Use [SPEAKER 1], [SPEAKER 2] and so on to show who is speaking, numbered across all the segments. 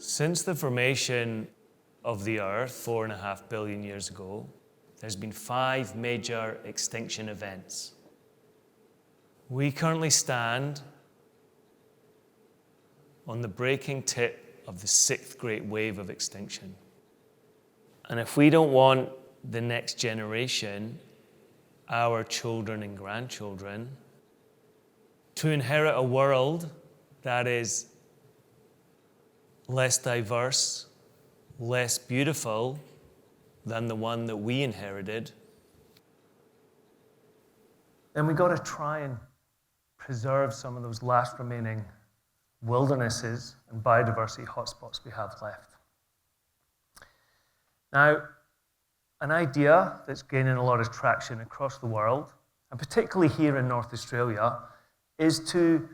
[SPEAKER 1] Since the formation of the Earth 4.5 billion years ago, there's been 5 major extinction events. We currently stand on the breaking tip of the 6th great wave of extinction. And if we don't want the next generation, our children and grandchildren, to inherit a world that is less diverse, less beautiful than the one that we inherited, then we got to try and preserve some of those last remaining wildernesses and biodiversity hotspots we have left. Now, an idea that's gaining a lot of traction across the world, and particularly here in North Australia, is to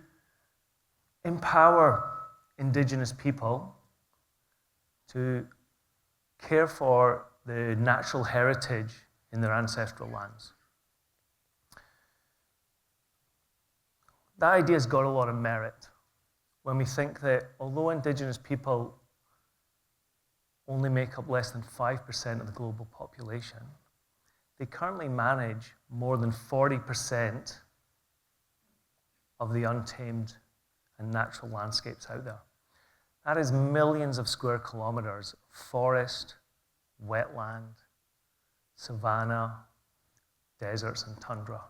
[SPEAKER 1] empower Indigenous people to care for the natural heritage in their ancestral lands. That idea's got a lot of merit when we think that although Indigenous people only make up less than 5% of the global population, they currently manage more than 40% of the untamed and natural landscapes out there. That is millions of square kilometers of forest, wetland, savanna, deserts, and tundra.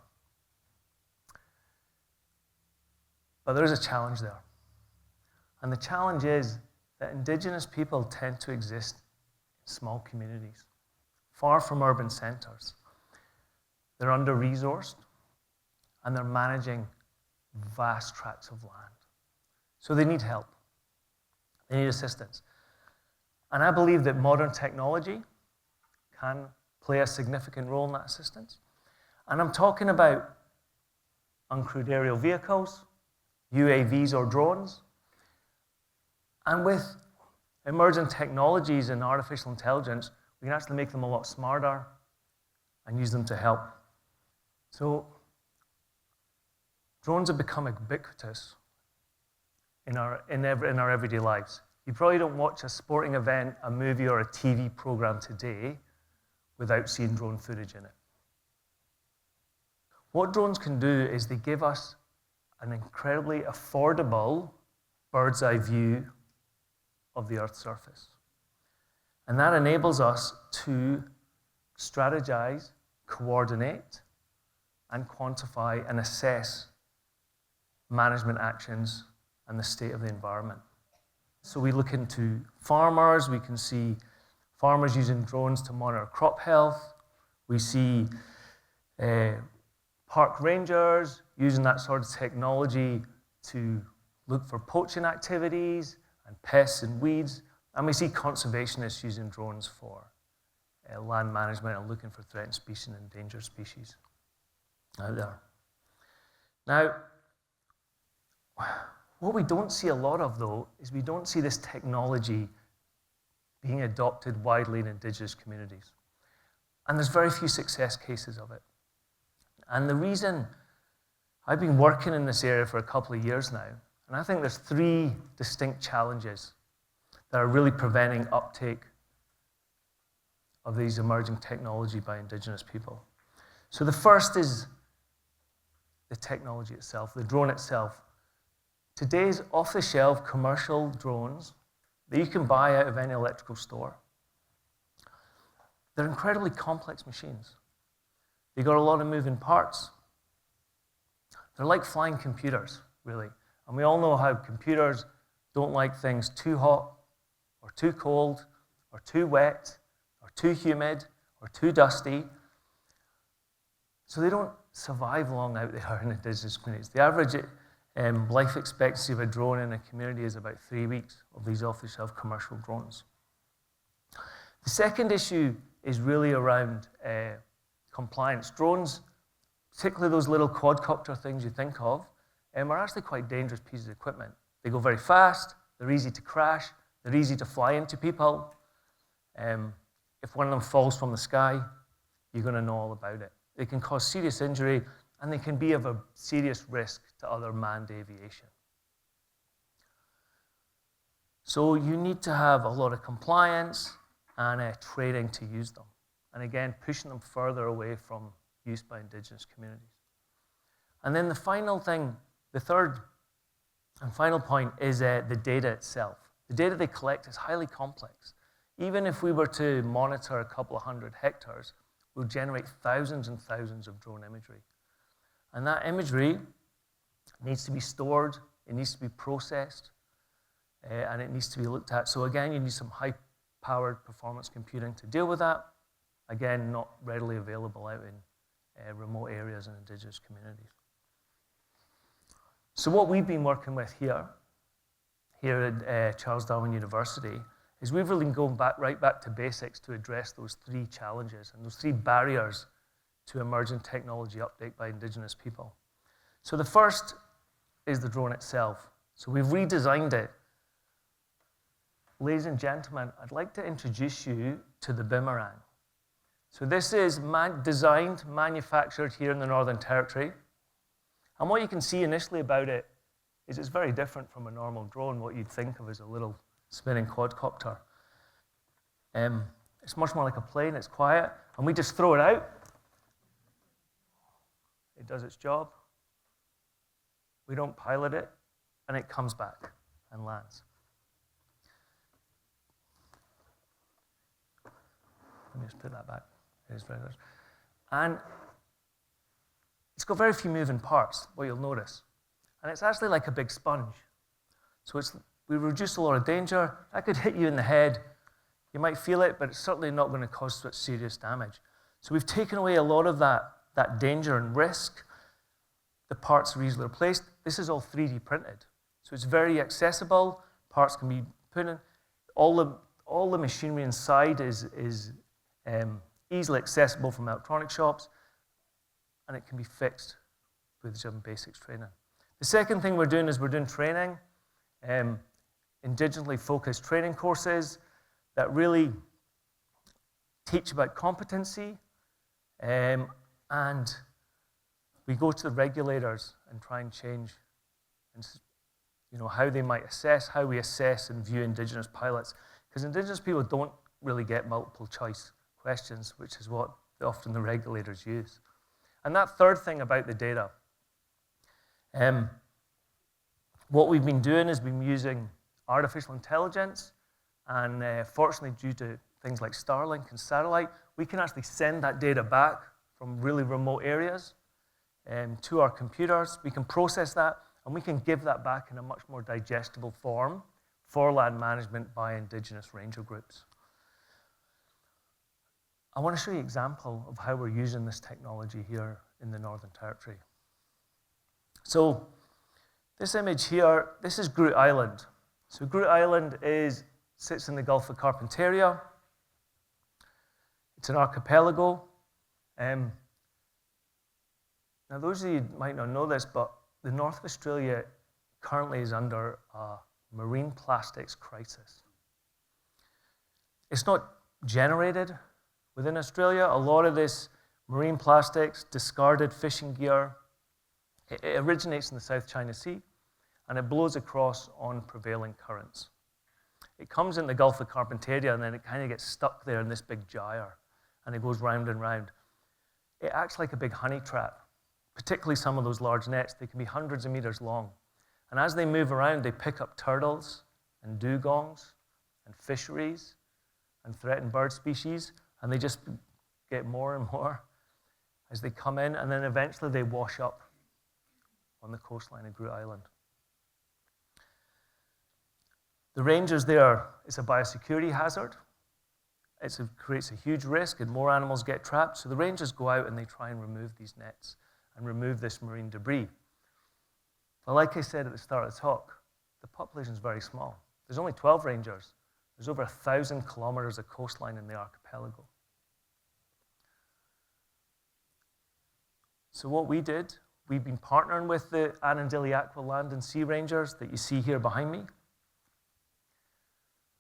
[SPEAKER 1] But there is a challenge there. And the challenge is that Indigenous people tend to exist in small communities, far from urban centers. They're under-resourced, and they're managing vast tracts of land. So they need help. They need assistance. And I believe that modern technology can play a significant role in that assistance. And I'm talking about uncrewed aerial vehicles, UAVs or drones. And with emerging technologies and artificial intelligence, we can actually make them a lot smarter and use them to help. So drones have become ubiquitous in our everyday lives. You probably don't watch a sporting event, a movie, or a TV program today without seeing drone footage in it. What drones can do is they give us an incredibly affordable bird's eye view of the Earth's surface. And that enables us to strategize, coordinate, and quantify and assess management actions and the state of the environment. So we look into farmers, we can see farmers using drones to monitor crop health. We see park rangers using that sort of technology to look for poaching activities and pests and weeds. And we see conservationists using drones for land management and looking for threatened species and endangered species out there. Now, what we don't see a lot of, though, is we don't see this technology being adopted widely in Indigenous communities. And there's very few success cases of it. And the reason, I've been working in this area for a couple of years now, and I think there's 3 distinct challenges that are really preventing uptake of these emerging technology by Indigenous people. So the first is the technology itself, the drone itself. Today's off-the-shelf commercial drones that you can buy out of any electrical store, they're incredibly complex machines. They've got a lot of moving parts. They're like flying computers, really. And we all know how computers don't like things too hot, or too cold, or too wet, or too humid, or too dusty. So they don't survive long out there in Indigenous communities. The average life expectancy of a drone in a community is about 3 weeks of these off-the-shelf commercial drones. The second issue is really around compliance. Drones, particularly those little quadcopter things you think of, are actually quite dangerous pieces of equipment. They go very fast, they're easy to crash, they're easy to fly into people. If one of them falls from the sky, you're going to know all about it. They can cause serious injury, and they can be of a serious risk to other manned aviation. So you need to have a lot of compliance and training to use them. And again, pushing them further away from use by Indigenous communities. And then the final thing, the third and final point is the data itself. The data they collect is highly complex. Even if we were to monitor a couple of 100 hectares, we'll generate thousands and thousands of drone imagery. And that imagery needs to be stored, it needs to be processed, and it needs to be looked at. So again, you need some high-powered performance computing to deal with that. Again, not readily available out in remote areas and Indigenous communities. So what we've been working with here at Charles Darwin University is we've really gone right back to basics to address those three challenges and those three barriers to emerging technology uptake by Indigenous people. So the first is the drone itself. So we've redesigned it. Ladies and gentlemen, I'd like to introduce you to the Boomerang. So this is designed, manufactured here in the Northern Territory. And what you can see initially about it is it's very different from a normal drone, what you'd think of as a little spinning quadcopter. It's much more like a plane, it's quiet, and we just throw it out. It does its job. We don't pilot it, and it comes back and lands. Let me just put that back. It is very good. And it's got very few moving parts, what you'll notice. And it's actually like a big sponge. So we reduce a lot of danger. That could hit you in the head. You might feel it, but it's certainly not going to cause such serious damage. So we've taken away a lot of that danger and risk. The parts are easily replaced. This is all 3D printed. So it's very accessible. Parts can be put in. All the machinery inside is easily accessible from electronic shops, and it can be fixed with some basics training. The second thing we're doing is we're doing training, indigenously focused training courses that really teach about competency, and we go to the regulators and try and change how they might assess, how we assess and view Indigenous pilots. Because Indigenous people don't really get multiple choice questions, which is what often the regulators use. And that third thing about the data, what we've been doing is been using artificial intelligence, and fortunately, due to things like Starlink and satellite, we can actually send that data back from really remote areas to our computers. We can process that, and we can give that back in a much more digestible form for land management by Indigenous ranger groups. I want to show you an example of how we're using this technology here in the Northern Territory. So this image here, this is Groote Eylandt. So Groote Eylandt sits in the Gulf of Carpentaria. It's an archipelago. Now those of you who might not know this, but the North of Australia currently is under a marine plastics crisis. It's not generated within Australia. A lot of this marine plastics, discarded fishing gear, it originates in the South China Sea, and it blows across on prevailing currents. It comes in the Gulf of Carpentaria, and then it kind of gets stuck there in this big gyre, and it goes round and round. It acts like a big honey trap, particularly some of those large nets. They can be hundreds of meters long. And as they move around, they pick up turtles and dugongs and fisheries and threatened bird species, and they just get more and more as they come in, and then eventually they wash up on the coastline of Groote Eylandt. The rangers there, it's a biosecurity hazard. It creates a huge risk, and more animals get trapped. So the rangers go out and they try and remove these nets and remove this marine debris. But like I said at the start of the talk, the population is very small. There's only 12 rangers. There's over 1,000 kilometers of coastline in the archipelago. So what we did, we've been partnering with the Anandili-Aqua Land and Sea Rangers that you see here behind me.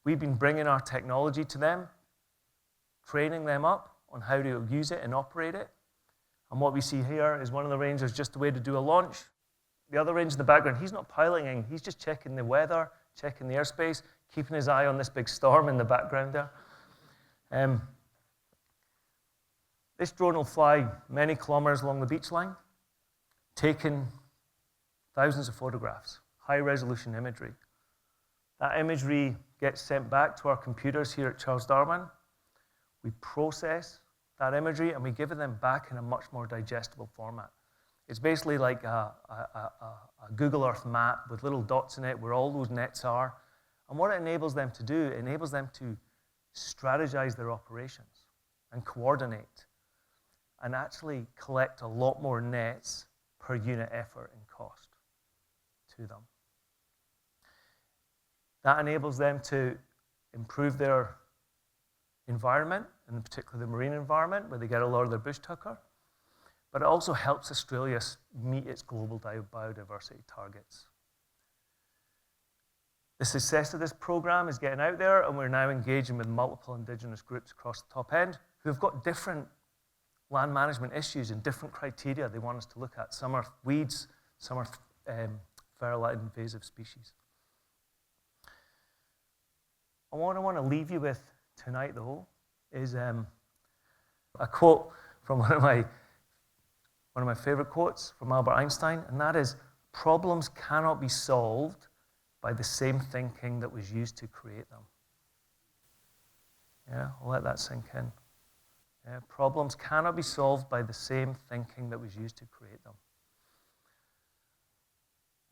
[SPEAKER 1] We've been bringing our technology to them, training them up on how to use it and operate it. And what we see here is one of the rangers just away to do a launch. The other ranger in the background, he's not piloting, he's just checking the weather, checking the airspace. keeping his eye on this big storm in the background there. This drone will fly many kilometers along the beach line, taking thousands of photographs, high-resolution imagery. That imagery gets sent back to our computers here at Charles Darwin. We process that imagery and we give it them back in a much more digestible format. It's basically like a Google Earth map with little dots in it where all those nets are. And what it enables them to do, it enables them to strategize their operations and coordinate and actually collect a lot more nets per unit effort and cost to them. That enables them to improve their environment, in particular the marine environment, where they get a lot of their bush tucker. But it also helps Australia meet its global biodiversity targets. The success of this program is getting out there, and we're now engaging with multiple Indigenous groups across the top end who have got different land management issues and different criteria they want us to look at. Some are weeds, some are feral and invasive species. What I want to leave you with tonight, though, is a quote from one of my favorite quotes from Albert Einstein, and that is, "Problems cannot be solved by the same thinking that was used to create them." Yeah, I'll let that sink in. Yeah, problems cannot be solved by the same thinking that was used to create them.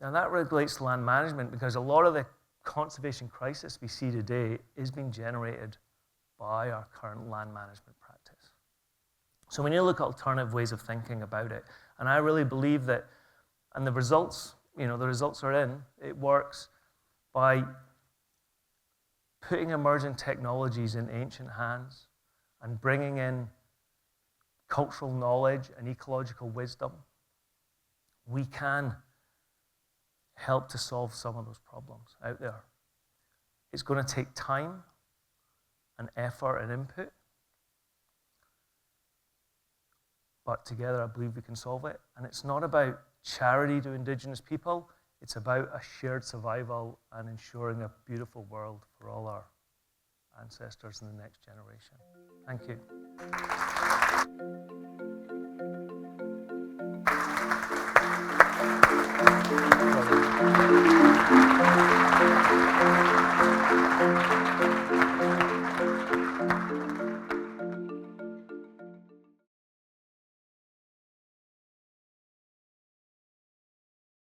[SPEAKER 1] Now that relates to land management because a lot of the conservation crisis we see today is being generated by our current land management practice. So we need to look at alternative ways of thinking about it. And I really believe that, and the results are in, it works by putting emerging technologies in ancient hands and bringing in cultural knowledge and ecological wisdom. We can help to solve some of those problems out there. It's going to take time and effort and input, but together I believe we can solve it. And it's not about charity to Indigenous people, it's about a shared survival and ensuring a beautiful world for all our ancestors and the next generation. Thank you.